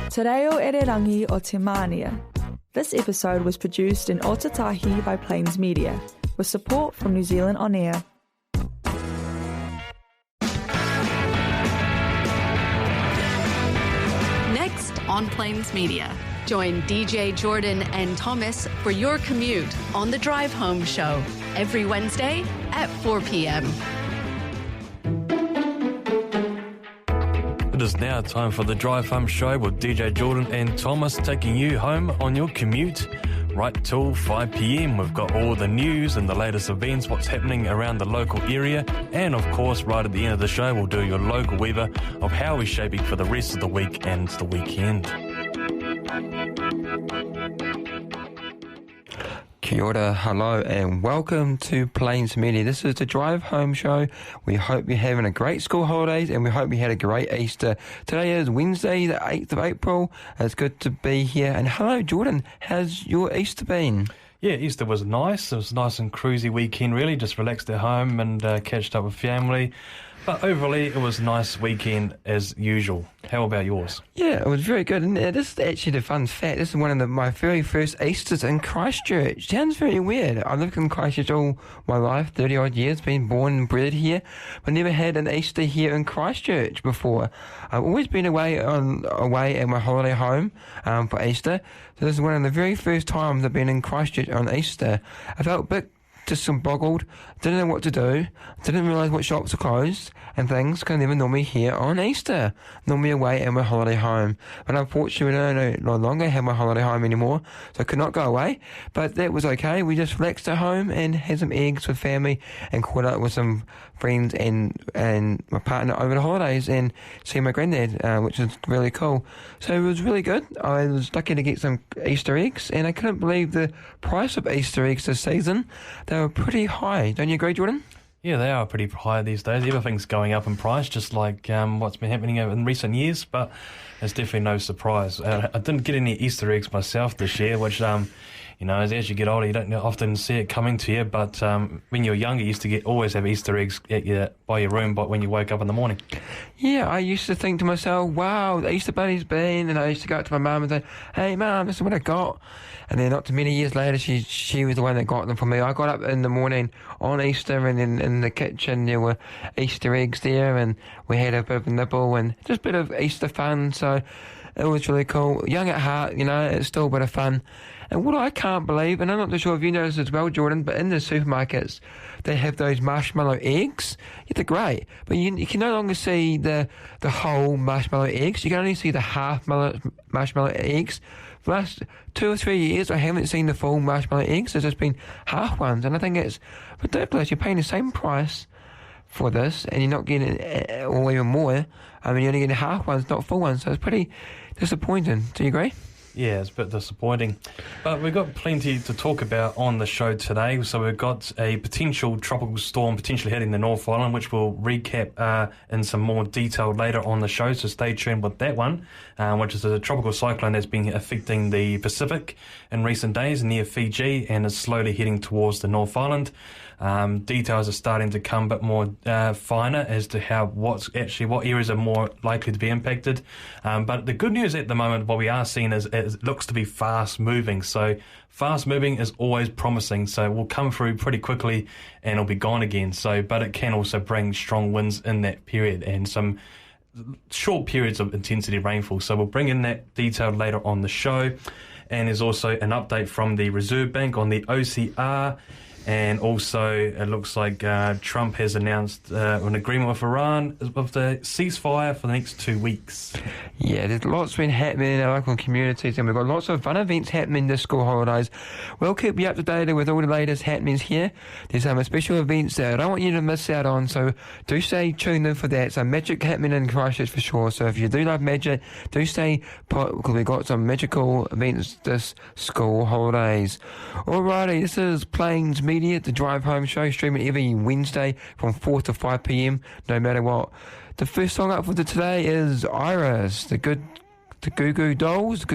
Te reo ererangi o te mānia. This episode was produced in Otatahi by Plains Media, with support from New Zealand On Air. Next on Plains Media, join DJ Jordan and Thomas for your commute on the Drive Home Show every Wednesday at 4 p.m. It is now time for the Drive Home Show with DJ Jordan and Thomas taking you home on your commute right till 5 p.m. We've got all the news and the latest events, what's happening around the local area, and of course right at the end of the show we'll do your local weather of how we're shaping for the rest of the week and the weekend. Kia ora, hello and welcome to Plains Media. This is the Drive Home Show. We hope you're having a great school holidays and we hope you had a great Easter. Today is Wednesday the 8th of April. It's good to be here. And hello Jordan, how's your Easter been? Yeah, Easter was nice. It was a nice and cruisy weekend really, just relaxed at home and catched up with family. But overall, it was a nice weekend as usual. How about yours? Yeah, it was very good. And this is actually the fun fact. This is one of my very first Easters in Christchurch. Sounds very weird. I lived in Christchurch all my life, 30-odd years, been born and bred here, but never had an Easter here in Christchurch before. I've always been away at my holiday home for Easter. So this is one of the very first times I've been in Christchurch on Easter. I felt a bit disemboggled, didn't know what to do, didn't realise what shops are closed and things, because I never normally here on Easter, normally away at my holiday home. But unfortunately I no longer have my holiday home anymore, so I could not go away, but that was okay. We just relaxed at home and had some eggs with family and caught up with some friends and my partner over the holidays and see my granddad, which is really cool. So it was really good. I was lucky to get some Easter eggs and I couldn't believe the price of Easter eggs this season. They were pretty high. Don't you agree, Jordan? Yeah, they are pretty high these days. Everything's going up in price, just like what's been happening in recent years, but it's definitely no surprise. I didn't get any Easter eggs myself this year, which, as you get older, you don't often see it coming to you, but when you were younger, you used to always have Easter eggs by your room when you woke up in the morning. Yeah, I used to think to myself, wow, the Easter Bunny's been, and I used to go up to my mum and say, hey, Mum, this is what I got. And then not too many years later, she was the one that got them for me. I got up in the morning on Easter, and in the kitchen there were Easter eggs there, and we had a bit of a nibble and just a bit of Easter fun, so it was really cool. Young at heart, it's still a bit of fun. And what I can't believe, and I'm not too sure if you noticed as well, Jordan, but in the supermarkets, they have those marshmallow eggs. Yeah, they're great, but you can no longer see the whole marshmallow eggs. You can only see the half marshmallow eggs. For the last 2 or 3 years, I haven't seen the full marshmallow eggs. There's just been half ones, and I think it's ridiculous. You're paying the same price for this, and you're not getting, or even more. I mean, you're only getting half ones, not full ones, so it's pretty disappointing. Do you agree? Yeah, it's a bit disappointing. But we've got plenty to talk about on the show today. So we've got a potential tropical storm potentially hitting the North Island, which we'll recap in some more detail later on the show. So stay tuned with that one, which is a tropical cyclone that's been affecting the Pacific in recent days near Fiji and is slowly heading towards the North Island. Details are starting to come a bit more finer as to what areas are more likely to be impacted. But the good news at the moment, what we are seeing is it looks to be fast moving. So fast moving is always promising. So it will come through pretty quickly and it'll be gone again. But it can also bring strong winds in that period and some short periods of intensity rainfall. So we'll bring in that detail later on the show. And there's also an update from the Reserve Bank on the OCR. And also, it looks like Trump has announced an agreement with Iran of the ceasefire for the next 2 weeks. Yeah, there's lots been happening in our local communities, and we've got lots of fun events happening this school holidays. We'll keep you up to date with all the latest happenings here. There's some special events that I don't want you to miss out on, so do stay tuned in for that. Some magic happening in Christchurch for sure, so if you do love magic, do stay put, because we've got some magical events this school holidays. Alrighty, this is Plains Media, the Drive Home Show, streaming every Wednesday from 4 to 5 p.m, no matter what. The first song up for today is Iris, the Goo Goo Dolls,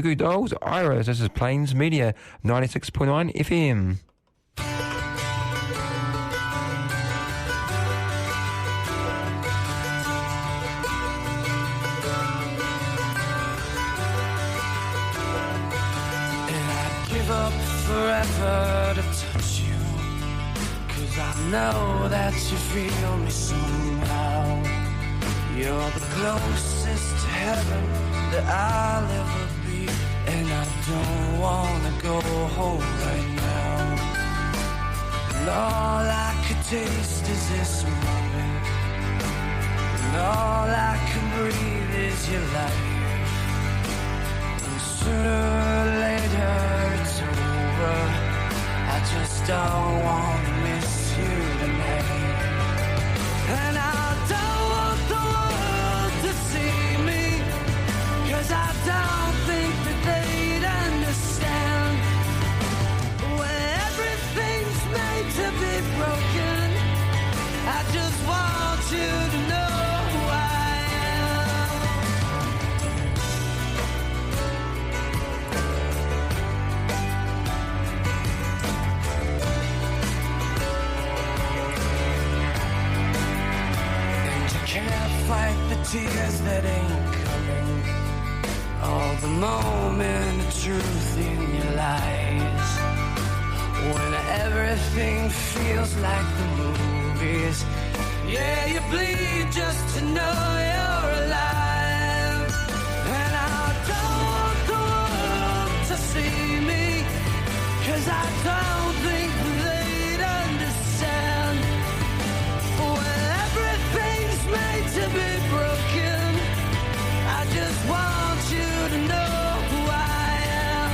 Iris. This is Plains Media, 96.9 FM. give up forever to touch you, 'cause I know that you feel me somehow. You're the closest to heaven that I'll ever be, and I don't wanna go home right now. And all I could taste is this moment, and all I can breathe is your life. And sooner or later it's over, I just don't wanna miss you tonight. And I don't want the world to see me, 'cause I don't think that they'd understand. When everything's made to be broken, I just want you to know who I am. And you can't fight the tears that ain't coming, all the moment of truth in your lies. When everything feels like the movies, yeah, you bleed just to know you're alive. And I don't want the world to see me, 'cause I don't think they'd understand. When everything's made to be broken, I just want you to know who I am.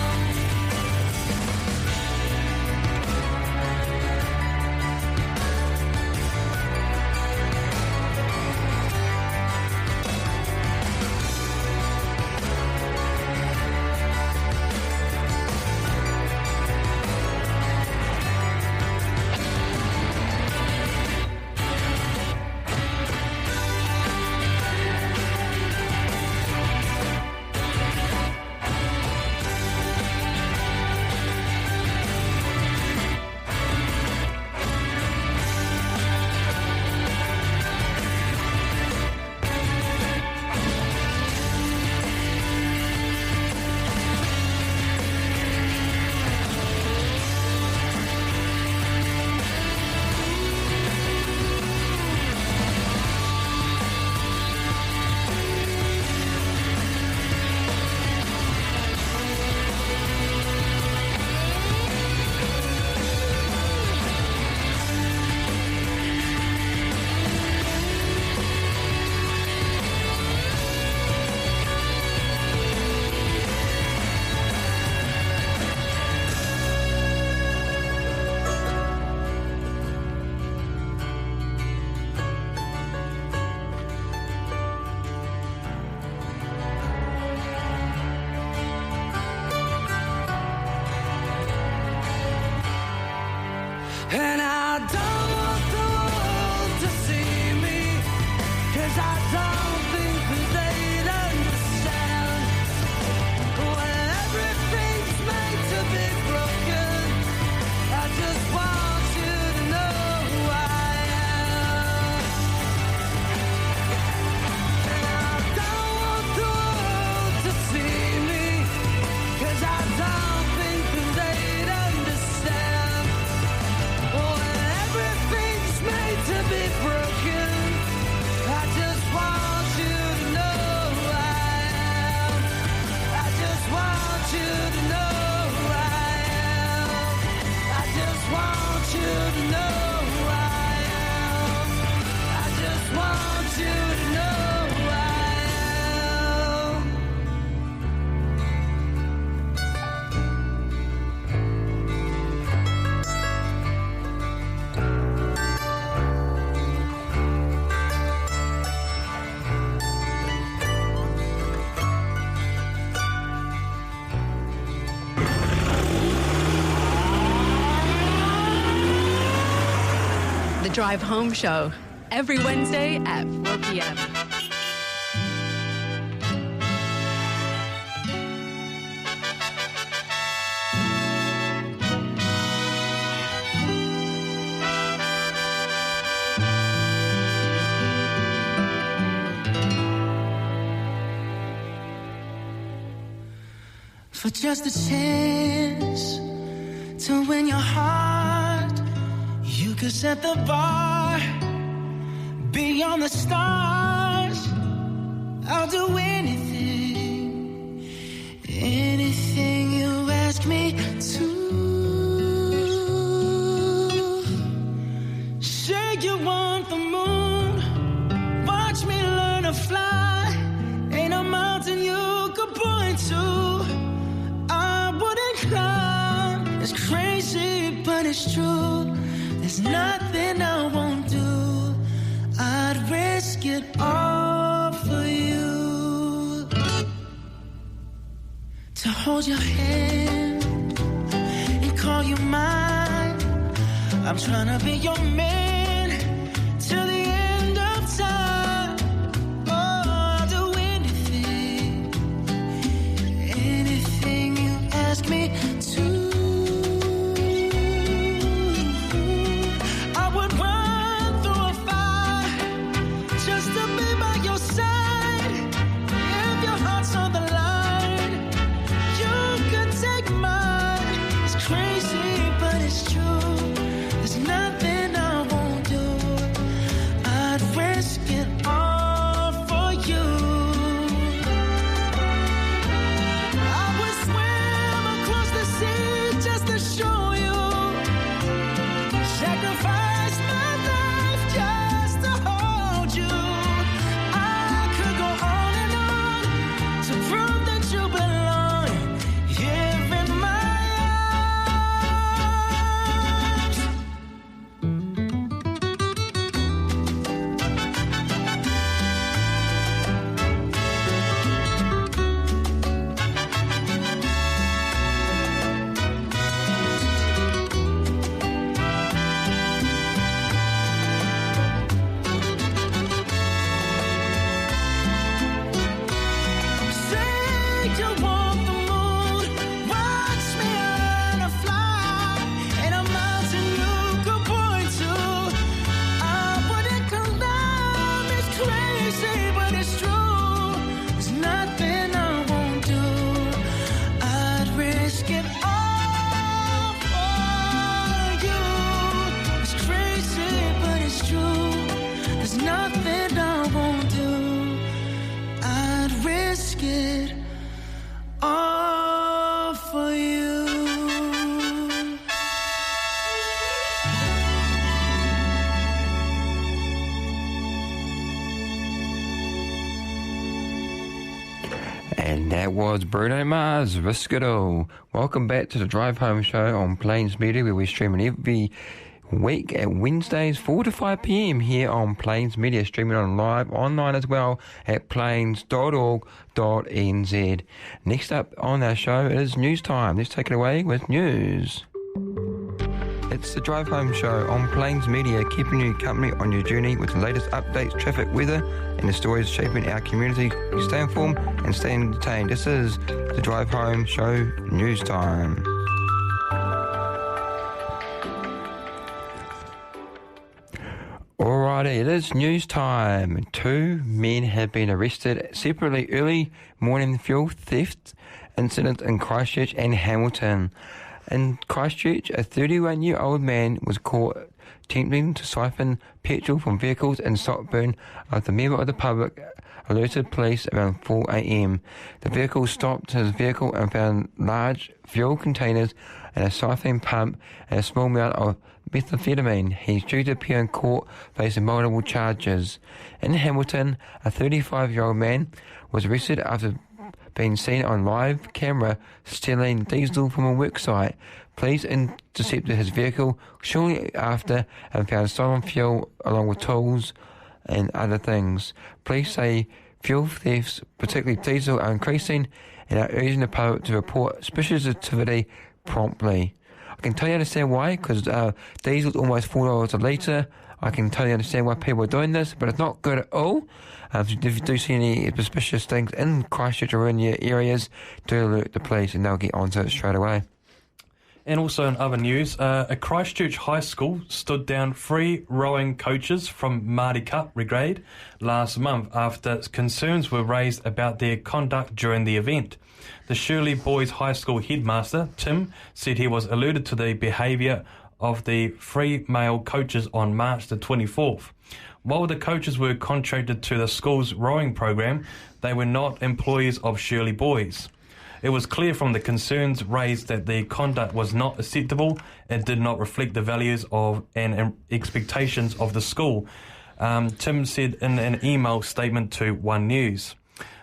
And I don't want the world to see me, 'cause I don't think that they'd understand. When everything's made to be broken, I just want you to know who I am. And I don't want the world to see me, 'cause I don't think that they'd understand. When everything's made to be broken, I just want you to know who I am. I just want you to know who I am. I just want you to know who I am. I just want you to know who I am. The Drive Home Show, every Wednesday at 4 p.m. for just a chance to win your heart. You could set the bar beyond the stars. I'll do anything, anything you ask me to. Say you want the moon, watch me learn to fly. Ain't a mountain you could point to I wouldn't climb. It's crazy, but it's true. There's nothing I won't do. I'd risk it all for you. To hold your hand and call you mine. I'm trying to be your man till the end of time. Oh, I'll do anything, anything you ask me to. I would run through a fire just to be by your side. If your heart's on the line, you could take mine. It's crazy, but it's true. There's nothing I won't do. I'd risk it all for you. I would swim across the sea just to show you. Sacrifice my life just to hold you. I could go on and on to prove that you belong here in my arms. Say you want the moon, watch me learn to fly. Ain't a mountain you could point to I wouldn't climb. It's crazy, but it's true. There's nothing I won't do. I'd risk it all for you. It's crazy, but it's true. There's nothing I won't do. I'd risk it all for you. And that was Bruno Mars, Risk It All. Welcome back to the Drive Home Show on Plains Media, where we're streaming every week at Wednesdays 4 to 5 p.m. here on Plains Media, streaming on live online as well at plains.org.nz. Next up on our show is news time. Let's take it away with news. It's the Drive Home Show on Plains Media, keeping you company on your journey with the latest updates, traffic, weather, and the stories shaping our community. You stay informed and stay entertained. This is the Drive Home Show news time. Alrighty, it is news time. 2 men have been arrested separately early morning fuel theft incident in Christchurch and Hamilton. In Christchurch, a 31-year-old man was caught attempting to siphon petrol from vehicles in Saltburn after a member of the public alerted police around 4 a.m. The vehicle stopped his vehicle and found large fuel containers and a siphoning pump and a small amount of methamphetamine. He's due to appear in court facing multiple charges. In Hamilton, a 35-year-old man was arrested after being seen on live camera stealing diesel from a worksite. Police intercepted his vehicle shortly after and found stolen fuel along with tools and other things. Police say fuel thefts, particularly diesel, are increasing and are urging the public to report suspicious activity promptly. I can totally understand why, because diesel's almost $4 a litre. I can totally understand why people are doing this, but it's not good at all. If you do see any suspicious things in Christchurch or in your areas, do alert the police and they'll get onto it straight away. And also in other news, a Christchurch high school stood down 3 rowing coaches from Māori Cup Brigade last month after concerns were raised about their conduct during the event. The Shirley Boys High School headmaster, Tim, said he was alerted to the behaviour of the 3 male coaches on March the 24th. While the coaches were contracted to the school's rowing program, they were not employees of Shirley Boys. It was clear from the concerns raised that the conduct was not acceptable and did not reflect the values of and expectations of the school, Tim said in an email statement to One News.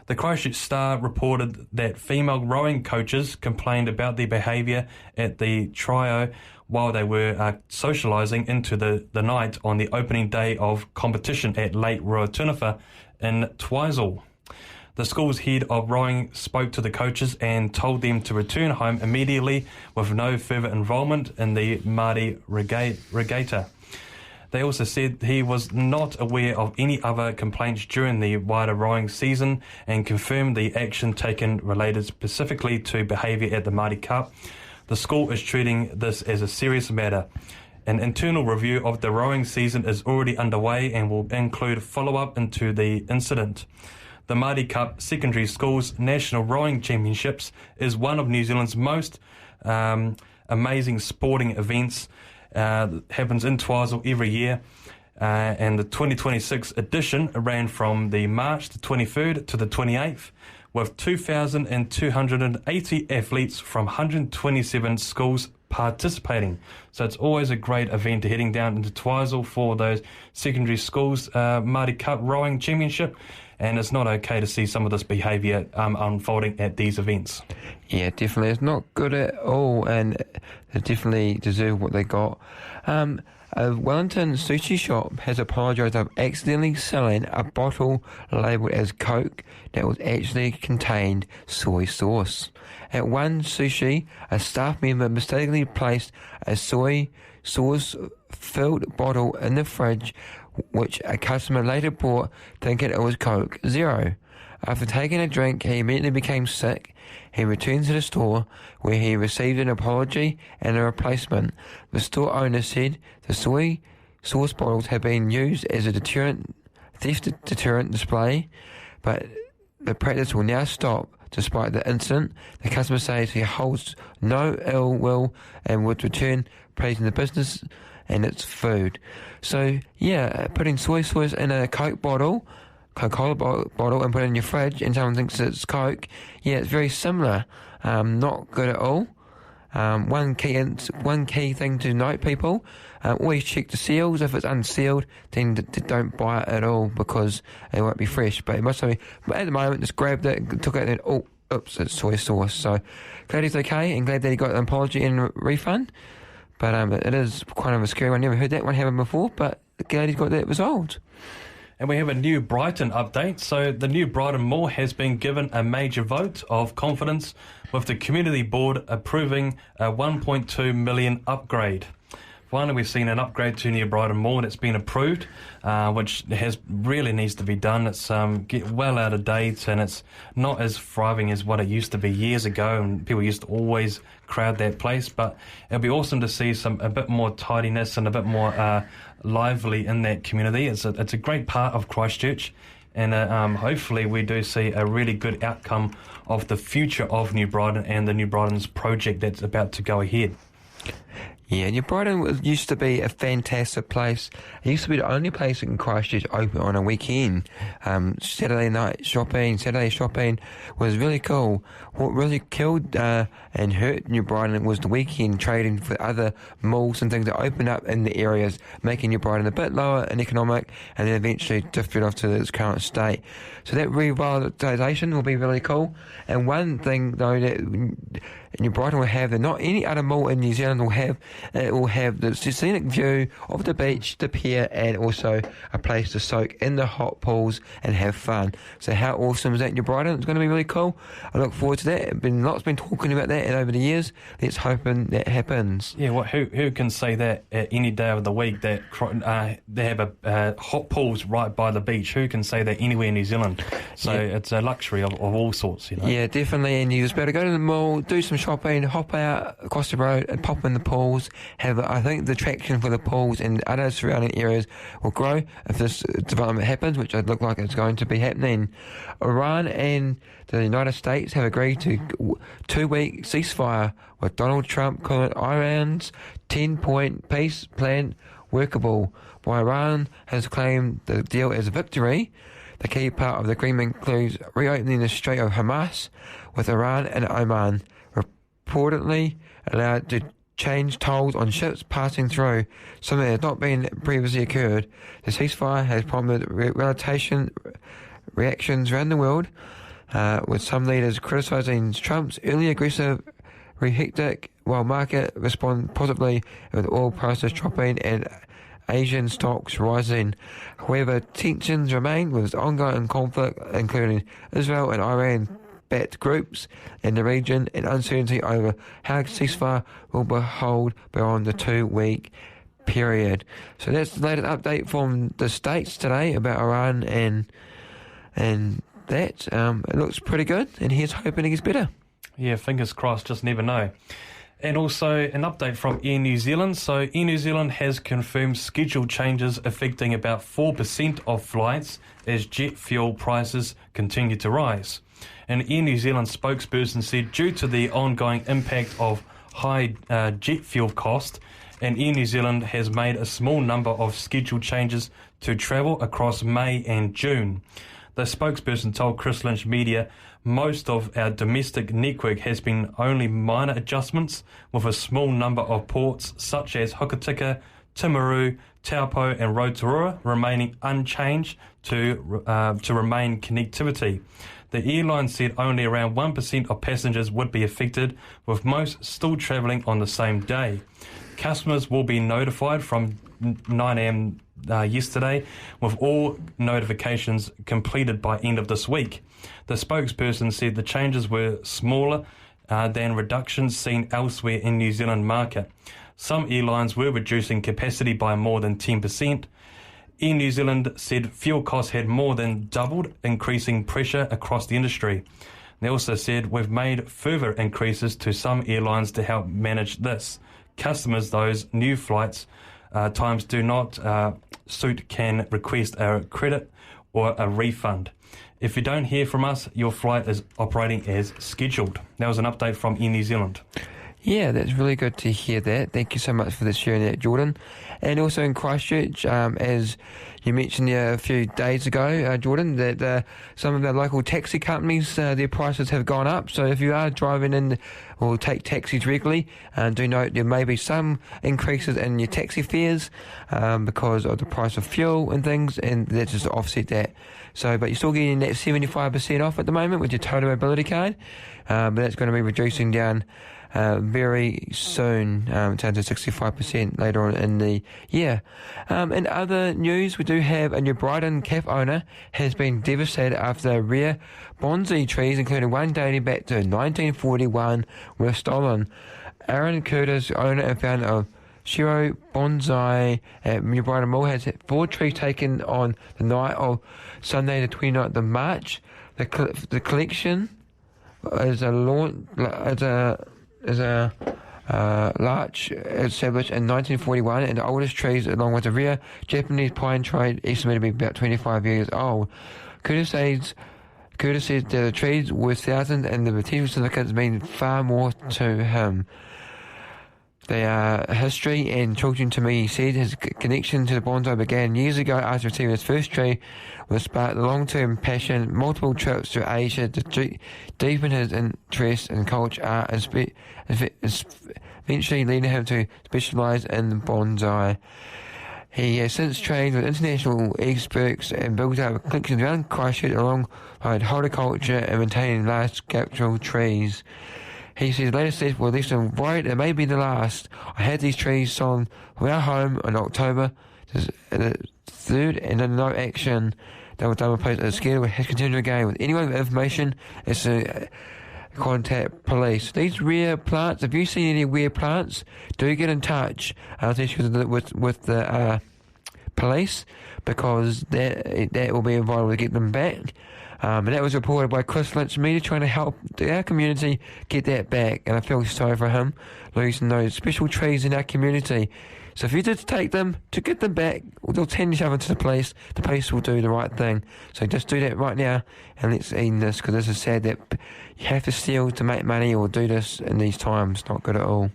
The Christchurch Star reported that female rowing coaches complained about their behaviour at the trio while they were socialising into the night on the opening day of competition at Lake Ruatuniwha in Twizel. The school's head of rowing spoke to the coaches and told them to return home immediately with no further involvement in the Māori regatta. They also said he was not aware of any other complaints during the wider rowing season and confirmed the action taken related specifically to behaviour at the Māori Cup. The school is treating this as a serious matter. An internal review of the rowing season is already underway and will include follow-up into the incident. The Māori Cup Secondary Schools National Rowing Championships is one of New Zealand's most amazing sporting events. Happens in Twizel every year, and the 2026 edition ran from the March the 23rd to the 28th, with 2,280 athletes from 127 schools participating. So it's always a great event heading down into Twizel for those secondary schools Māori Cup Rowing Championship, and it's not okay to see some of this behaviour unfolding at these events. Yeah, definitely. It's not good at all, and they definitely deserve what they got. A Wellington sushi shop has apologised of accidentally selling a bottle labelled as Coke that was actually contained soy sauce. At one sushi, a staff member mistakenly placed a soy sauce-filled bottle in the fridge, which a customer later bought thinking it was Coke Zero. After taking a drink, he immediately became sick. He returned to the store, where he received an apology and a replacement. The store owner said the soy sauce bottles have been used as a theft deterrent display, but the practice will now stop. Despite the incident, the customer says he holds no ill will and would return praising the business and its food. So, yeah, putting soy sauce in a Coke bottle, Coca-Cola bottle, and put it in your fridge, and someone thinks it's Coke, yeah, it's very similar. Not good at all. One key thing to note, people, always check the seals. If it's unsealed, then don't buy it at all, because it won't be fresh. But it must be. But at the moment, just grabbed it, took it, and oops, it's soy sauce. So glad he's okay, and glad that he got an apology and a refund. But it is kind of a scary one. Never heard that one happen before, but glad he's got that resolved. And we have a new Brighton update. So the new Brighton Mall has been given a major vote of confidence, with the Community Board approving a $1.2 million upgrade. Finally, we've seen an upgrade to New Brighton Mall that's been approved, which really needs to be done. It's get well out of date, and it's not as thriving as what it used to be years ago, and people used to always crowd that place. But it'll be awesome to see a bit more tidiness and a bit more lively in that community. It's a great part of Christchurch, and hopefully we do see a really good outcome of the future of New Brighton and the New Brighton's project that's about to go ahead. Yeah, New Brighton used to be a fantastic place. It used to be the only place in Christchurch open on a weekend. Saturday shopping was really cool. What really killed and hurt New Brighton was the weekend trading for other malls and things that opened up in the areas, making New Brighton a bit lower in economic, and then eventually drifted off to its current state. So that revitalisation will be really cool. And one thing, though, that New Brighton will have that not any other mall in New Zealand will have, it will have the scenic view of the beach, the pier, and also a place to soak in the hot pools and have fun. So how awesome is that, New Brighton? It's going to be really cool. I look forward to that. Lots been talking about that over the years. Let's hope that happens. Yeah, well, who can say that any day of the week that they have hot pools right by the beach? Who can say that anywhere in New Zealand? So yeah. It's a luxury of all sorts, you know. Yeah, definitely. And you just better go to the mall, do some some shopping, hop out across the road and pop in the pools. I think the attraction for the pools and other surrounding areas will grow if this development happens, which it looks like it's going to be happening. Iran and the United States have agreed to 2-week ceasefire, with Donald Trump calling Iran's 10-point peace plan workable. While Iran has claimed the deal as a victory, the key part of the agreement includes reopening the Strait of Hormuz, with Iran and Oman reportedly allowed to change tolls on ships passing through, something that has not been previously occurred. The ceasefire has prompted reactions around the world, with some leaders criticising Trump's early aggressive rhetoric, while market respond positively with oil prices dropping and Asian stocks rising. However, tensions remain with ongoing conflict, including Israel and Iran-backed groups in the region, and uncertainty over how ceasefire will be held beyond the 2-week period. So that's the latest update from the States today about Iran and that. It looks pretty good, and here's hoping it gets better. Yeah, fingers crossed, just never know. And also an update from Air New Zealand. So Air New Zealand has confirmed schedule changes affecting about 4% of flights as jet fuel prices continue to rise. An Air New Zealand spokesperson said due to the ongoing impact of high jet fuel cost, and Air New Zealand has made a small number of schedule changes to travel across May and June. The spokesperson told Chris Lynch Media most of our domestic network has been only minor adjustments, with a small number of ports such as Hokitika, Timaru, Taupo and Rotorua remaining unchanged to remain connectivity. The airline said only around 1% of passengers would be affected, with most still travelling on the same day. Customers will be notified from 9 a.m. Yesterday, with all notifications completed by end of this week. The spokesperson said the changes were smaller than reductions seen elsewhere in New Zealand market. Some airlines were reducing capacity by more than 10%. Air New Zealand said fuel costs had more than doubled, increasing pressure across the industry. They also said we've made further increases to some airlines to help manage this. Customers, those new flights times do not suit can request a credit or a refund. If you don't hear from us, your flight is operating as scheduled. That was an update from Air New Zealand. Yeah, that's really good to hear that. Thank you so much for sharing that, Jordan. And also in Christchurch, as you mentioned a few days ago, Jordan, that some of the local taxi companies, their prices have gone up. So if you are driving in or take taxis regularly, do note there may be some increases in your taxi fares because of the price of fuel and things, and that's just to offset that. So, but you're still getting that 75% off at the moment with your Total Mobility card, but that's going to be reducing down very soon, down to 65% later on in the year. In other news, we do have a New Brighton cafe owner has been devastated after rare bonsai trees, including one dating back to 1941, were stolen. Aaron Curtis, owner and founder of Shiro Bonsai at New Brighton Mall, has had 4 trees taken on the night of Sunday the 29th of March. The collection is a large established in 1941, and the oldest trees, along with a rare Japanese pine tree, estimated to be about 25 years old. Curtis says that the trees were thousands, and the potential significance mean far more to him. They are history and children to me, he said. His connection to the bonsai began years ago after receiving his first tree, which sparked a long-term passion, multiple trips to Asia to deepen his interest in culture, art, and eventually leading him to specialise in bonsai. He has since trained with international experts and built up collections around Christchurch alongside horticulture and maintaining large sculptural trees. He says the latest step will release them right, it may be the last. I had these trees sown from our home in October the 3rd, and in no action that was done with place. The schedule has continued again. With anyone with information, it's to contact police. These rare plants, if you see any rare plants, do get in touch with the police, because that will be involved to get them back. And that was reported by Chris Lynch Media, trying to help our community get that back. And I feel sorry for him, losing those special trees in our community. So if you did take them, to get them back, they'll tend each other to the police will do the right thing. So just do that right now, and let's end this, because this is sad that you have to steal to make money or do this in these times. Not good at all.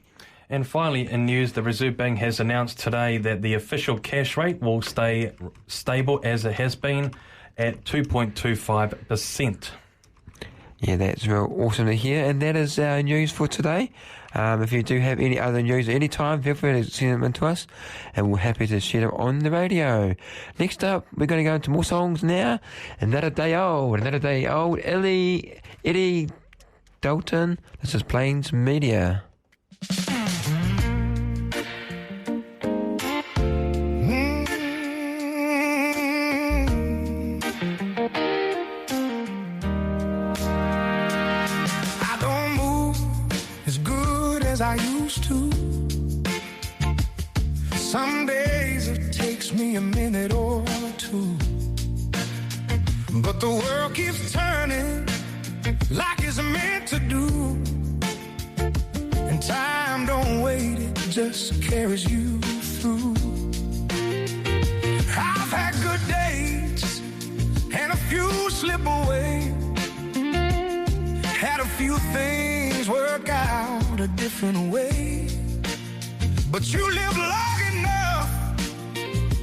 And finally, in news, the Reserve Bank has announced today that the official cash rate will stay stable as it has been at 2.25%. Yeah, that's real awesome to hear. And that is our news for today. If you do have any other news at any time, feel free to send them in to us, and we're happy to share them on the radio. Next up, we're going to go into more songs now. Another Day Old, Eddie Dalton. This is Plains Media. I used to. Some days it takes me a minute or two, but the world keeps turning like it's meant to do, and time don't wait, it just carries you through. I've had good days and a few slip away, had a few things work out a different way, but you live long enough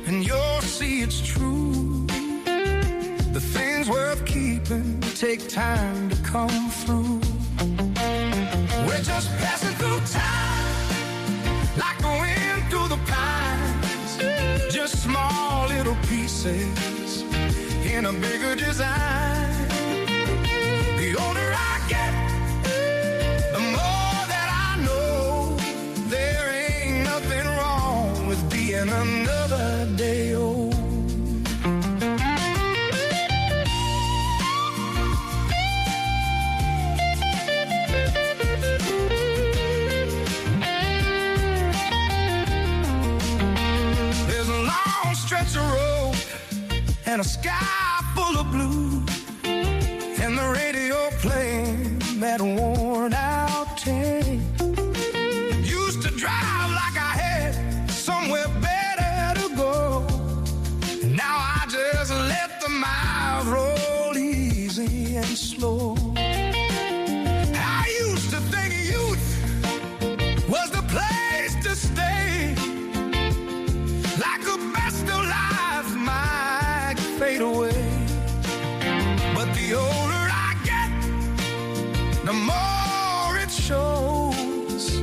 and you'll see it's true. The things worth keeping take time to come through. We're just passing through time like the wind through the pines, just small little pieces in a bigger design. The older I get, the more that I know there ain't nothing wrong with being another day old. There's a long stretch of road and a sky full of blue, and the radio playing that worn out tape. Used to drive like I had somewhere better to go, and now I just let the miles roll easy and slow. I used to think youth was the place to stay, like the best of life might fade away, but the older I get, the more it shows.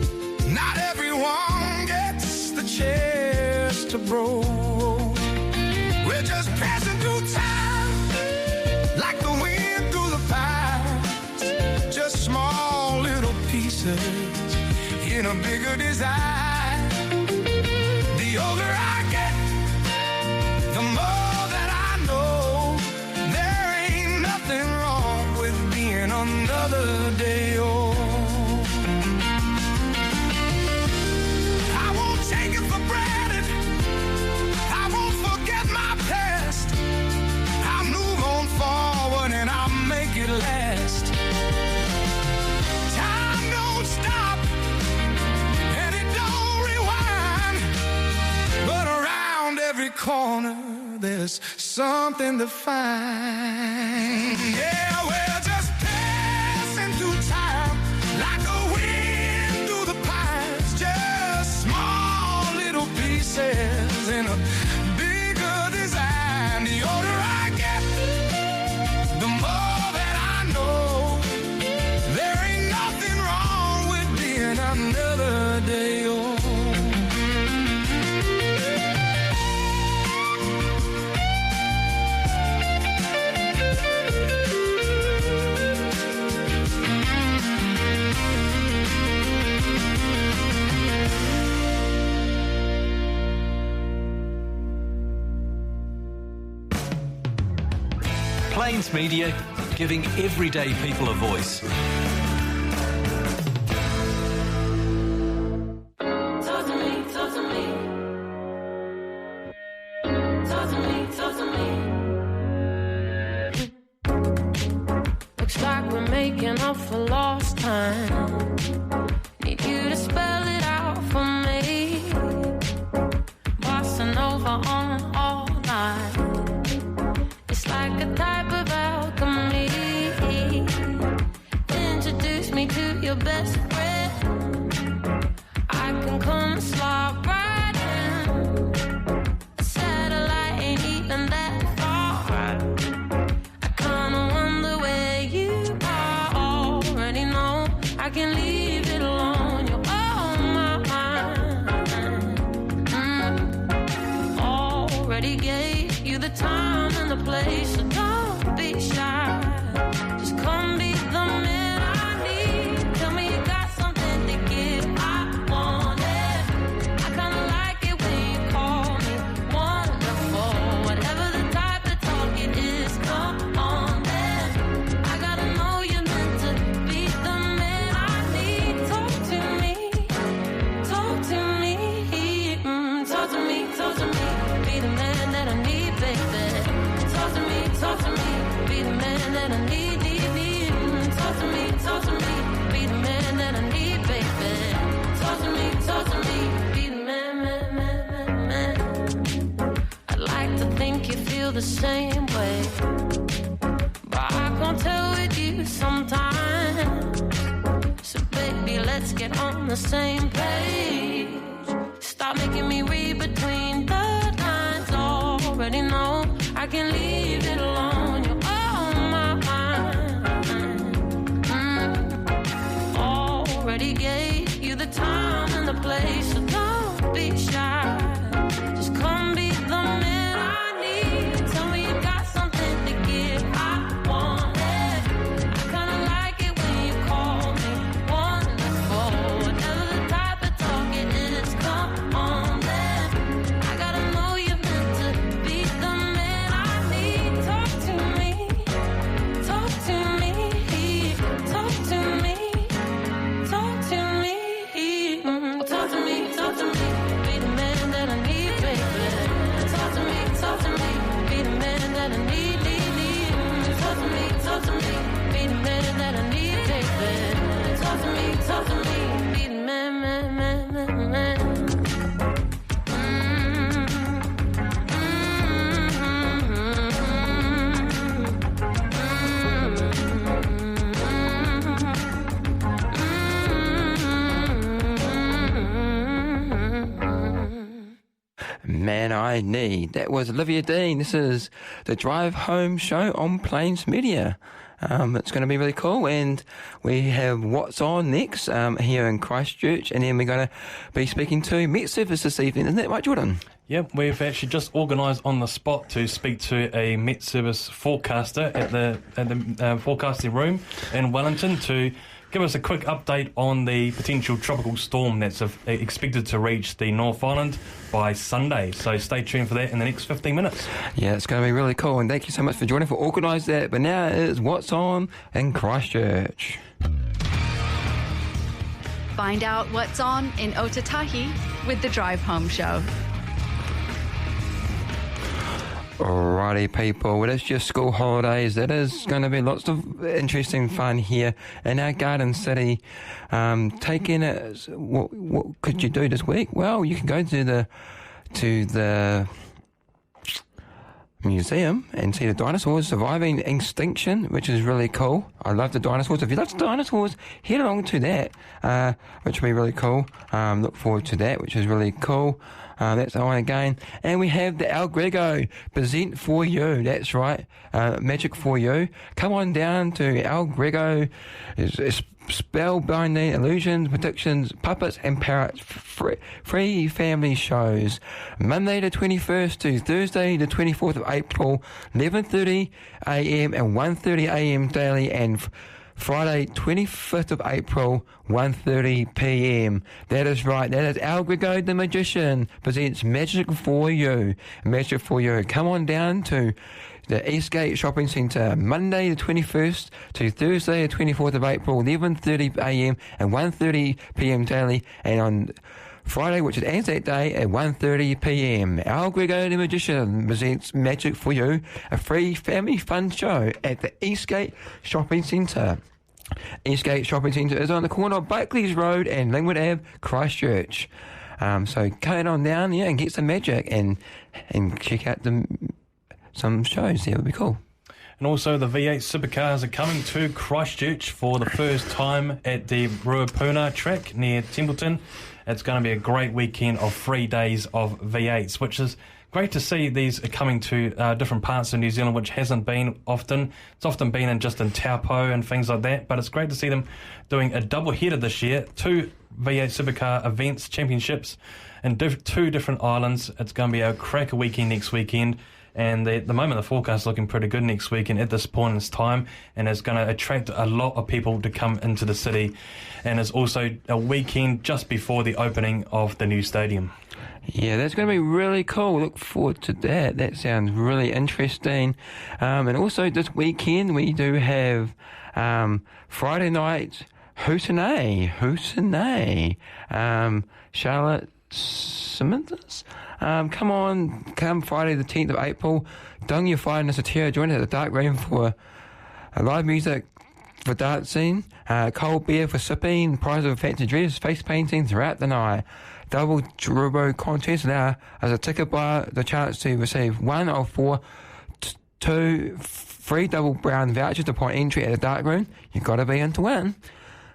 Not everyone gets the chance to grow. We're just passing through time like the wind through the pines, just small little pieces in a bigger design. The older I get, the more that I know there ain't nothing wrong with being another day old. I won't take it for granted, I won't forget my past. I'll move on forward and I'll make it last. Time don't stop and it don't rewind, but around every corner there's something to find. Yeah, we're just passing through time like a wind through the pines, just small little pieces in a bigger design. The older I get, the more that I know there ain't nothing wrong with being another day old. Plains Media, giving everyday people a voice. for lost time. Need you to spell it out for me. Bossa Nova on all night. It's like a type of alchemy. Introduce me to your best friend. I can come and slide right in. A satellite ain't even that far. I kinda wonder where you are. Already know I can leave it alone. You're on my mind. Already gave you the time and the place, so don't be shy. Just come be the man I need. Tell me you got something to give. I want it. I kinda like it when you call me wonderful. Whatever the type of talk it is, come on then. I gotta know you're meant to be the man I need. Talk to me, talk to me, talk to me, talk to me. Be the man that I need, baby. Talk to me, be the man that I need. Talk to me, be the man that I need, baby. Talk to me, be the man. I'd like to think you feel the same way, but I can't tell with you sometimes. So baby, let's get on the same page. Stop making me read between the lines. Already know I can leave it alone. You're on my mind. Already gave you the time and the place, so don't be shy. Just come be the man I need. Tell me you got something to give. I want it. I kinda like it when you call me wonderful. Whatever the type of talk it is, come on then. I gotta know you're meant to be the man I need. Talk to me, talk to me, talk to me, talk to me, talk to me, talk to me. Be the man that I need, baby. Talk to me, be the man that I need. Talk to me, be the man that I need, baby. Talk to me, be the man. Man I Need. That was Olivia Dean. This is the Drive Home show on Plains Media. It's going to be really cool, and we have What's On next here in Christchurch, and then we're going to be speaking to MetService this evening. Isn't that right, Jordan? Yep, we've actually just organised on the spot to speak to a MetService forecaster at the forecasting room in Wellington to give us a quick update on the potential tropical storm that's expected to reach the North Island by Sunday. So stay tuned for that in the next 15 minutes. Yeah, it's going to be really cool, and thank you so much for joining for organising that. But now is What's On in Christchurch. Find out what's on in Otatahi with the Drive Home Show. Alrighty, people, it is just school holidays. It is going to be lots of interesting fun here in our Garden City. Taking it, what could you do this week? Well, you can go to the museum and see the dinosaurs surviving extinction, which is really cool. I love the dinosaurs. If you love the dinosaurs, head along to that, which will be really cool. Look forward to that, which is really cool. That's on again. And we have the El Grego present for you. That's right. Magic for you. Come on down to El Grego. It's spellbinding illusions, predictions, puppets and parrots. Free family shows. Monday the 21st to Thursday the 24th of April, 11:30 a.m. and 1:30 a.m. daily, and Friday, 25th of April, 1:30 p.m. That is right. That is Al Grego the Magician presents Magic for You. Magic for You. Come on down to the Eastgate Shopping Centre, Monday the 21st to Thursday the 24th of April, 11:30 a.m. and 1:30 p.m. daily, and on Friday, which is Anzac Day, at 1:30 p.m. Al Grego the Magician presents Magic for You, a free family fun show at the Eastgate Shopping Centre. Eastgate Shopping Centre is on the corner of Buckley's Road and Lingwood Ave, Christchurch. So come on down there and get some magic and check out some shows there. It would be cool. And also the V8 supercars are coming to Christchurch for the first time at the Ruapuna track near Templeton. It's going to be a great weekend of 3 days of V8s, which is great to see. These are coming to different parts of New Zealand, which hasn't been often. It's often been in Taupo and things like that, but it's great to see them doing a double header this year. 2 V8 supercar events, championships, in 2 different islands. It's going to be a cracker weekend next weekend. And at the moment, the forecast is looking pretty good next weekend at this point in time, and it's going to attract a lot of people to come into the city. And it's also a weekend just before the opening of the new stadium. Yeah, that's going to be really cool. Look forward to that. That sounds really interesting. And also this weekend we do have Friday night Hootenay. Charlotte Simmons. Come Friday the 10th of April. Dung Your Fire and Satira join us at the Dark Room for live music for dancing, cold beer for sipping, prize of a fancy dress, face painting throughout the night. Double Turbo contest now as a ticket buyer the chance to receive 1 of 4 2 free double brown vouchers upon entry at the Dark Room. You've got to be into one.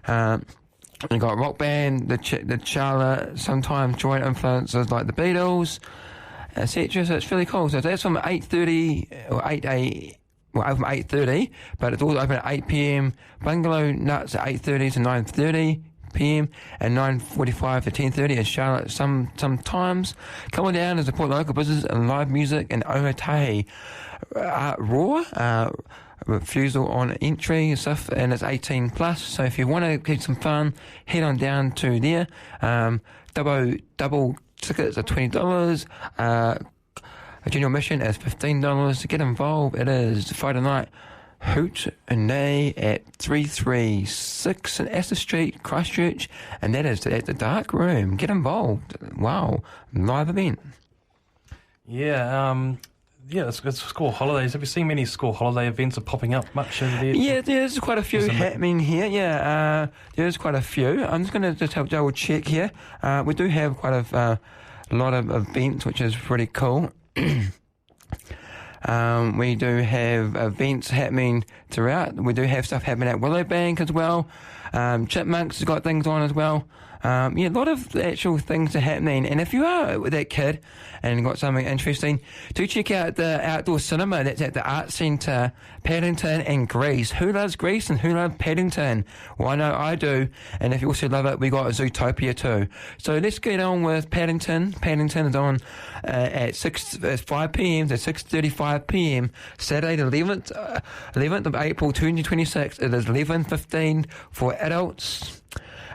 You got rock band, the Charlotte, sometimes joint influences like the Beatles, etc. So it's really cool. So that's from 8:30 or 8 from 8:30, but it's all open at 8 p.m. Bungalow Nuts at 8:30 to 9:30 p.m. and 9:45 to 10:30 in Charlotte. Sometimes come on down and support local business and live music and Ohotahi Raw. Refusal on entry and stuff, and it's 18 plus. So if you want to get some fun, head on down to there. Double tickets are $20. A general admission is $15. To get involved, it is Friday night Hoot and Nay at 336 in Astor Street, Christchurch, and that is at the Dark Room. Get involved. Wow, live event. Yeah. Yeah, it's school holidays. Have you seen many school holiday events are popping up much over there? Yeah, there's quite a few happening here. Yeah, there's quite a few. I'm just going to just help double check here. We do have quite a lot of events, which is pretty cool. We do have events happening throughout. We do have stuff happening at Willowbank as well. Chipmunks has got things on as well. A lot of actual things are happening. And if you are that kid and got something interesting, do check out the outdoor cinema that's at the Arts Centre, Paddington and Greece. Who loves Greece and who loves Paddington? Well, I know I do. And if you also love it, we got Zootopia too. So let's get on with Paddington. Paddington is on at 5 p.m. to 6:35 p.m. Saturday the 11th of April 2026. It is $11.15 for adults.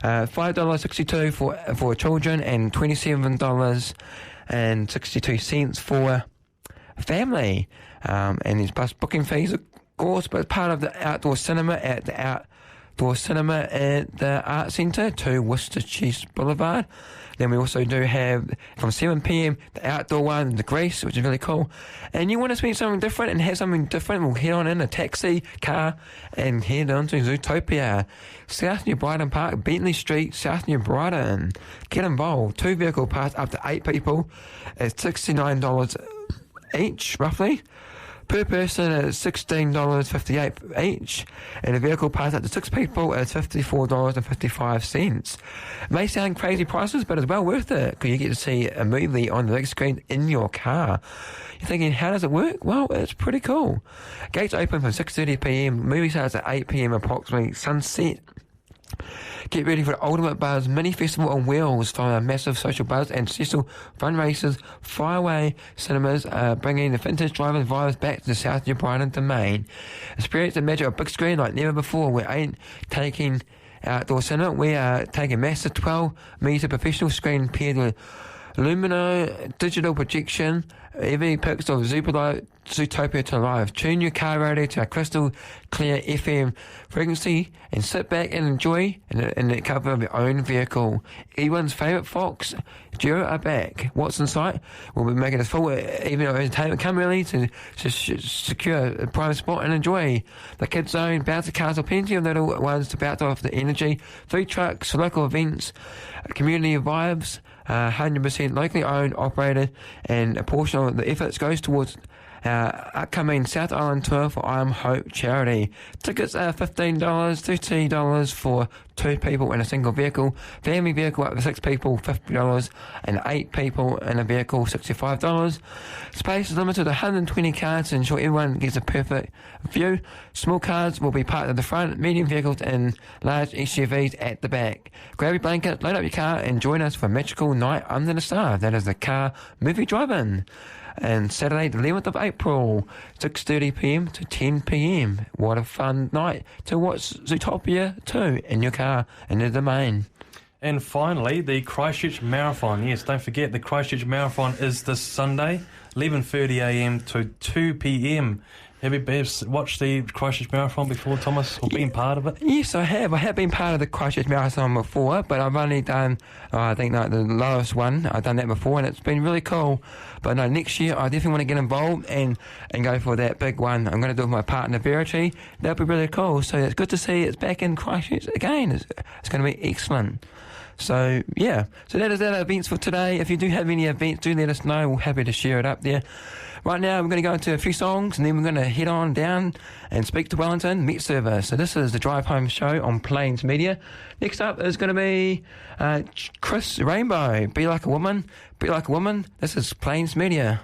$5.62 for children and $27.62 for family. And there's bus booking fees, of course, but it's part of the outdoor cinema at the Arts Centre to Worcester Cheese Boulevard. Then we also do have from 7 p.m. the outdoor one, the Greece, which is really cool. And you want to spend something different and have something different, we'll head on in a taxi car and head on to Zootopia. South New Brighton Park, Bentley Street, South New Brighton. Get involved. 2 vehicle pass up to 8 people is $69 each, roughly. Per person is $16.58 each, and a vehicle pass up to 6 people is $54.55. It may sound crazy prices, but it's well worth it because you get to see a movie on the big screen in your car. You're thinking, how does it work? Well, it's pretty cool. Gates open from 6:30 p.m. Movie starts at 8 p.m. approximately sunset. Get ready for the Ultimate Buzz Mini Festival on Wheels from a massive social buzz and Cecil fundraisers. Fireway Cinemas bringing the vintage drivers vibes back to the South New Brighton domain. Experience the magic of big screen like never before. We ain't taking outdoor cinema. We are taking massive 12-metre professional screen paired with Lumino digital projection Every pixel of Zootopia to life. Tune your car radio to a crystal clear FM frequency and sit back and enjoy in the cover of your own vehicle. Everyone's favourite Fox duo are back. What's in sight? We'll be making a full evening of entertainment. Come early to secure a prime spot and enjoy. The Kids Zone, bouncer cars, or plenty of little ones to bounce off the energy. Food trucks, local events, community vibes, 100% locally owned, operated, and a portion of the efforts goes towards upcoming South Island tour for I Am Hope charity. Tickets are $15, $30 for 2 people in a single vehicle. Family vehicle up to 6 people, $50, and 8 people in a vehicle, $65. Space is limited to 120 cars to ensure everyone gets a perfect view. Small cars will be parked at the front, medium vehicles and large SUVs at the back. Grab your blanket, load up your car, and join us for a magical night under the stars. That is the car movie drive-in. And Saturday, the 11th of April, 6:30pm to 10pm. What a fun night to watch Zootopia 2 in your car in the domain. And finally, the Christchurch Marathon. Yes, don't forget, the Christchurch Marathon is this Sunday, 11:30am to 2pm. Have you watched the Christchurch Marathon before, Thomas, or been part of it? Yes, I have. I have been part of the Christchurch Marathon before, but I've only done, I think, like the lowest one. I've done that before, and it's been really cool. But no, next year, I definitely want to get involved and go for that big one. I'm going to do it with my partner, Verity. That'll be really cool. So it's good to see it's back in Christchurch again. It's going to be excellent. So, yeah. So that is our events for today. If you do have any events, do let us know. We're happy to share it up there. Right now, we're going to go into a few songs, and then we're going to head on down and speak to Wellington MetService. So this is the Drive Home Show on Plains Media. Next up is going to be Chris Rainbow, Be Like a Woman, Be Like a Woman. This is Plains Media.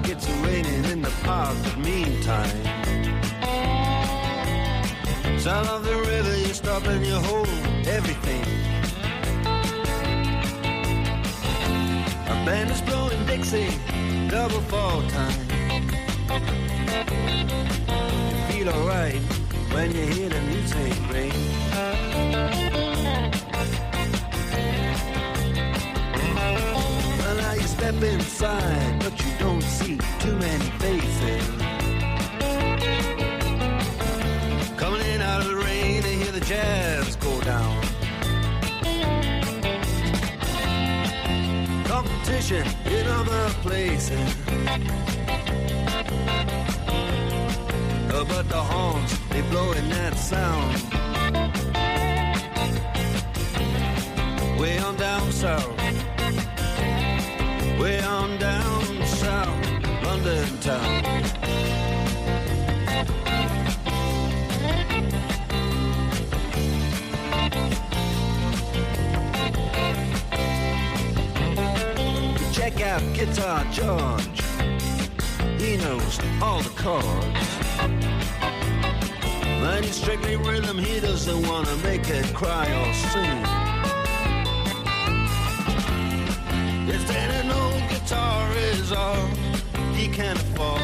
It's raining in the park, but meantime, sound of the river, you stop and you hold everything. A band is blowing Dixie, double fall time. You feel alright when you hear the music ring. Well, now you step inside, but you don't see too many faces. Coming in out of the rain and hear the jazz go down. Competition in other places. But the horns, they blowing that sound. Way on down south. Way on down south, London town. Check out Guitar George. He knows all the chords. But he's strictly rhythm, he doesn't want to make it cry or sing. If that an old guitar is all he can afford,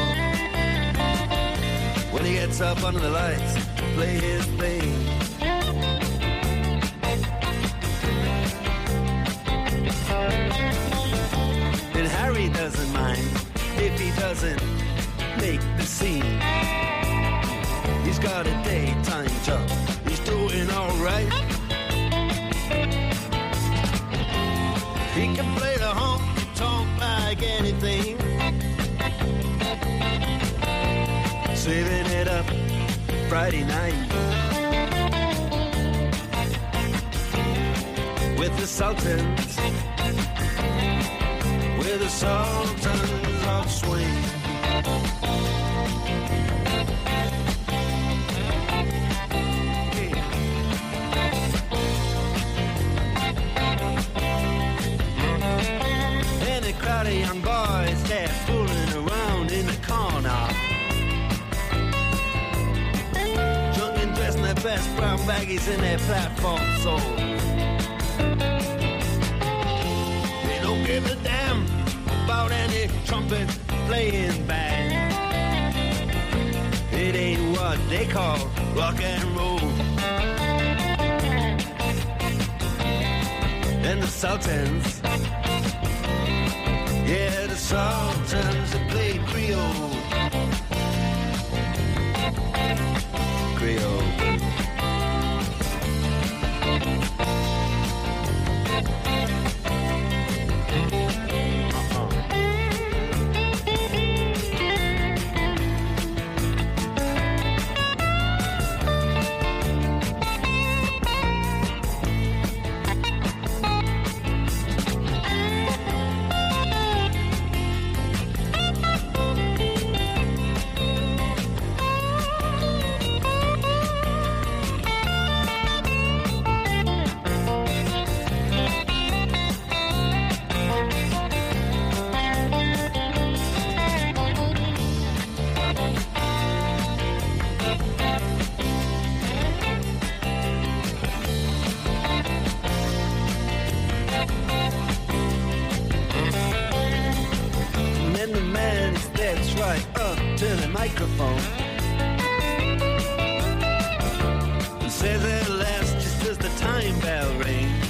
when he gets up under the lights to play his thing. And Harry doesn't mind if he doesn't make the scene. He's got a daytime job, he's doing alright. He can play the honky-tonk like anything, saving it up Friday night with the Sultans, with the Sultans of Swing. Crowd of young boys, they're fooling around in the corner, drunk and dressed in their best brown baggies in their platform soles. They don't give a damn about any trumpet playing band. It ain't what they call rock and roll. And the Sultans, yeah, the Sultans that play Creole. Creole. Microphone and says at last, just as the time bell rings.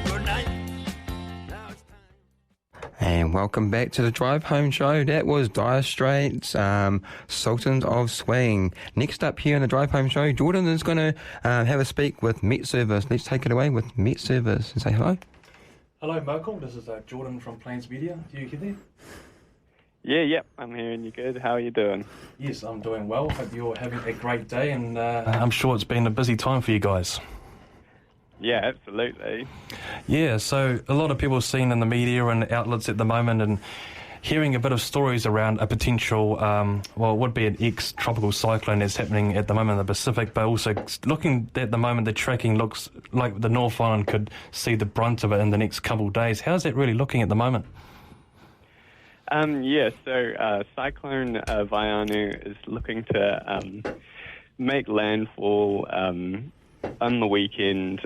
Good night. Now it's time. And welcome back to the Drive Home Show. That was Dire Straits, Sultans of Swing. Next up here in the Drive Home Show, Jordan is going to have a speak with MetService. Let's take it away with MetService and say hello. Hello, Malcolm. This is Jordan from Plains Media. Do you hear there? Yeah, I'm hearing you good. How are you doing? Yes, I'm doing well. Hope you're having a great day, and I'm sure it's been a busy time for you guys. Yeah, absolutely. Yeah, so a lot of people are seen in the media and outlets at the moment, and hearing a bit of stories around a potential, it would be an ex-tropical cyclone that's happening at the moment in the Pacific, but also looking at the moment, the tracking looks like the North Island could see the brunt of it in the next couple of days. How's that really looking at the moment? Cyclone Vaianu is looking to make landfall on the weekend.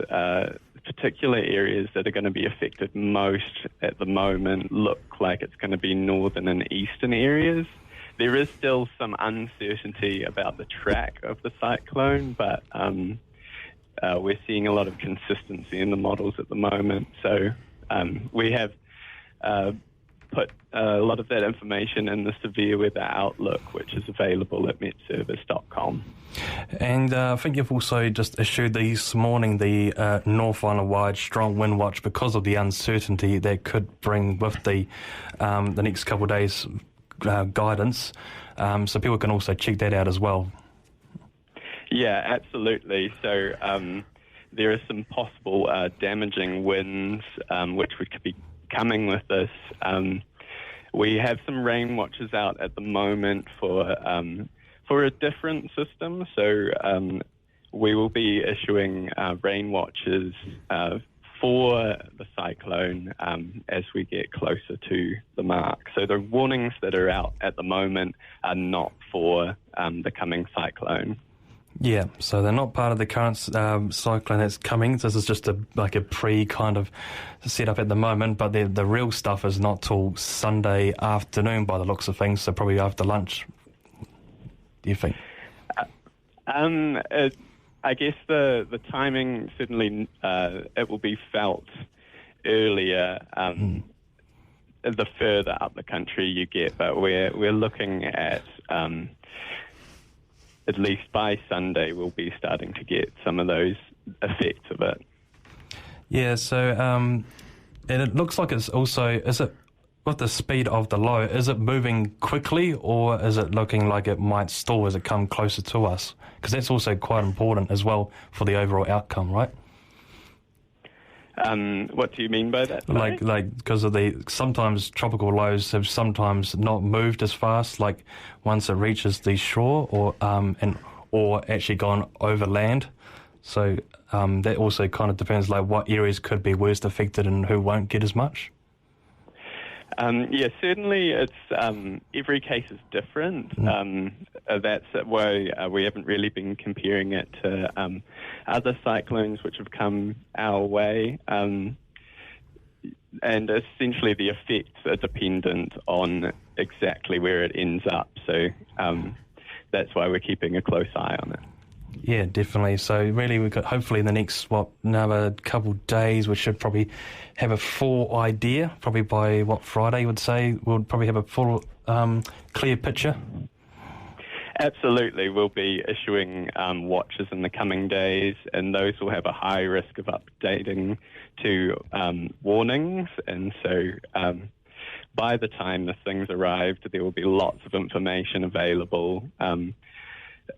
Particular areas that are going to be affected most at the moment look like it's going to be northern and eastern areas. There is still some uncertainty about the track of the cyclone, but we're seeing a lot of consistency in the models at the moment. So we have put a lot of that information in the severe weather outlook, which is available at MetService.com. And I think you've also just issued this morning the North Island-wide strong wind watch because of the uncertainty that could bring with the next couple of days guidance. So people can also check that out as well. Yeah, absolutely. So there are some possible damaging winds which could be coming with this. We have some rain watches out at the moment for a different system. So we will be issuing rain watches for the cyclone as we get closer to the mark. So the warnings that are out at the moment are not for the coming cyclone. Yeah, so they're not part of the current cyclone that's coming. This is just a pre kind of setup at the moment, but the real stuff is not till Sunday afternoon by the looks of things, so probably after lunch. Do you think? I guess the timing, certainly it will be felt earlier the further up the country you get, but we're looking at least by Sunday we'll be starting to get some of those effects of it. Yeah, so and it looks like it's also, is it with the speed of the low, is it moving quickly or is it looking like it might stall as it comes closer to us? Because that's also quite important as well for the overall outcome, right? What do you mean by that? Like because of sometimes tropical lows have sometimes not moved as fast, like once it reaches the shore or actually gone over land. So that also kind of depends, like what areas could be worst affected and who won't get as much. Yeah, certainly it's every case is different. That's why we haven't really been comparing it to other cyclones which have come our way. And essentially the effects are dependent on exactly where it ends up. So that's why we're keeping a close eye on it. Yeah, definitely. So really we've got, hopefully in the next, another couple of days, we should probably have a full idea. Probably by, Friday you would say, we'll probably have a full clear picture. Absolutely. We'll be issuing watches in the coming days, and those will have a high risk of updating to warnings. And so by the time the things arrived, there will be lots of information available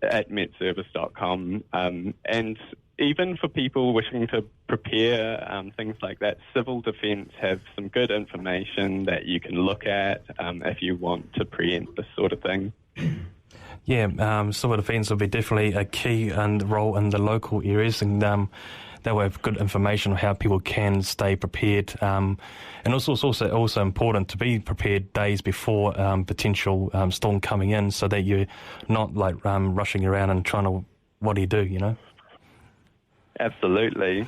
at MetService.com. And even for people wishing to prepare things like that, Civil Defence have some good information that you can look at if you want to preempt this sort of thing. Yeah, Civil Defence will be definitely a key role in the local areas, and they will have good information on how people can stay prepared. And also, it's also important to be prepared days before potential storm coming in, so that you're not rushing around and trying to, what do you do, you know? Absolutely.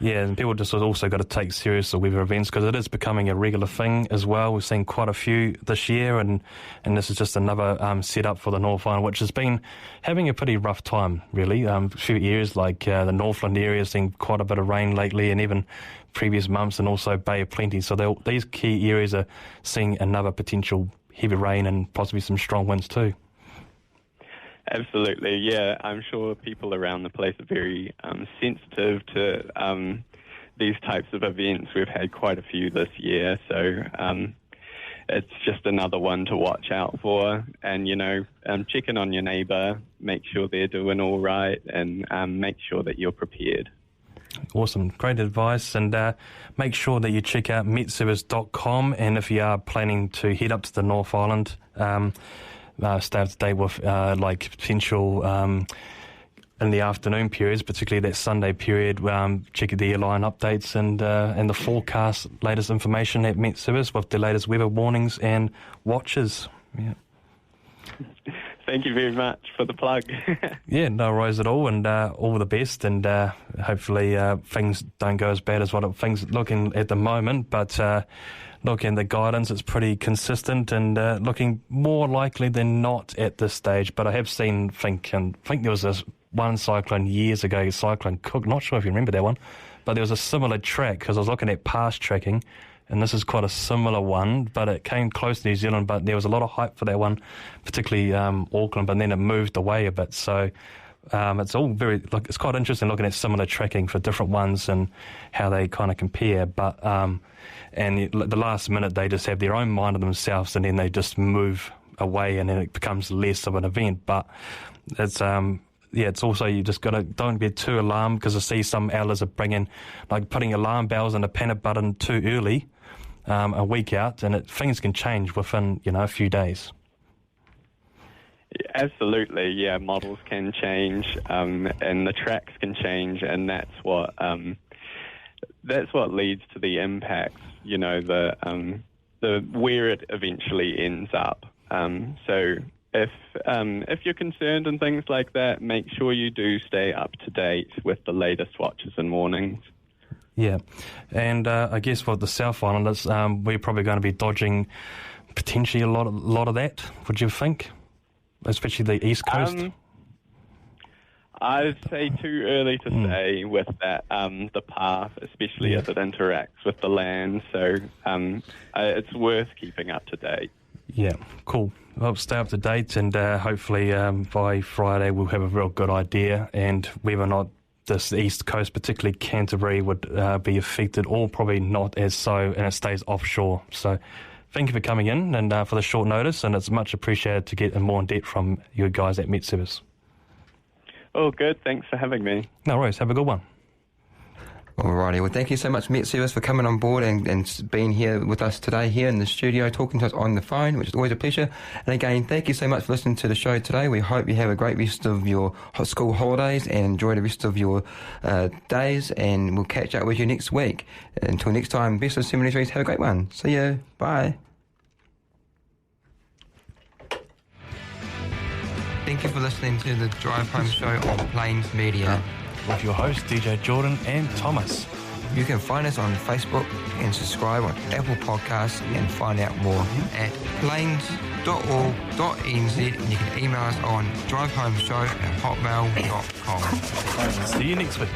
Yeah, and people just also got to take serious the weather events, because it is becoming a regular thing as well. We've seen quite a few this year, and this is just another setup for the North Island, which has been having a pretty rough time, really. A few areas like the Northland area has seen quite a bit of rain lately, and even previous months, and also Bay of Plenty. So these key areas are seeing another potential heavy rain and possibly some strong winds too. Absolutely, yeah. I'm sure people around the place are very sensitive to these types of events. We've had quite a few this year, so it's just another one to watch out for. And, check in on your neighbour, make sure they're doing all right, and make sure that you're prepared. Awesome. Great advice. And make sure that you check out MetService.com. And if you are planning to head up to the North Island, stay up to date with potential in the afternoon periods, particularly that Sunday period. Check the airline updates and the forecast, latest information at MetService with the latest weather warnings and watches. Yeah. Thank you very much for the plug. Yeah, no worries at all, and all the best, and hopefully things don't go as bad as what things looking at the moment, but looking at the guidance, it's pretty consistent and looking more likely than not at this stage. But I have seen, think there was this one cyclone years ago, Cyclone Cook, not sure if you remember that one, but there was a similar track, because I was looking at past tracking, and this is quite a similar one, but it came close to New Zealand, but there was a lot of hype for that one, particularly Auckland, but then it moved away a bit. So it's all it's quite interesting looking at similar tracking for different ones and how they kind of compare. But and the last minute they just have their own mind of themselves, and then they just move away, and then it becomes less of an event. But it's it's also, you just don't get too alarmed, because I see some outlets are putting alarm bells and a panic button too early, a week out, and things can change within, a few days. Absolutely, yeah. Models can change, and the tracks can change, and that's what leads to the impacts. The where it eventually ends up. So if you're concerned and things like that, make sure you do stay up to date with the latest watches and warnings. Yeah, and I guess for the South Islanders, we're probably going to be dodging potentially a lot of that. Would you think, especially the East Coast? I'd say too early to say with that, the path, especially as it interacts with the land. So it's worth keeping up to date. Yeah, cool. Well, stay up to date, and hopefully by Friday we'll have a real good idea, and whether or not this East Coast, particularly Canterbury, would be affected, or probably not as so, and it stays offshore. So thank you for coming in and for the short notice, and it's much appreciated to get more in depth from you guys at MetService. Oh, good. Thanks for having me. No worries. Have a good one. Alrighty, well, thank you so much, MetService, for coming on board and being here with us today here in the studio, talking to us on the phone, which is always a pleasure. And again, thank you so much for listening to the show today. We hope you have a great rest of your school holidays and enjoy the rest of your days, and we'll catch up with you next week. Until next time, best of 73s, have a great one. See you. Bye. Thank you for listening to the Drive Home Show on Plains Media. With your hosts, DJ Jordan and Thomas. You can find us on Facebook and subscribe on Apple Podcasts, and find out more at plains.org.nz, and you can email us on drivehomeshow@hotmail.com. See you next week.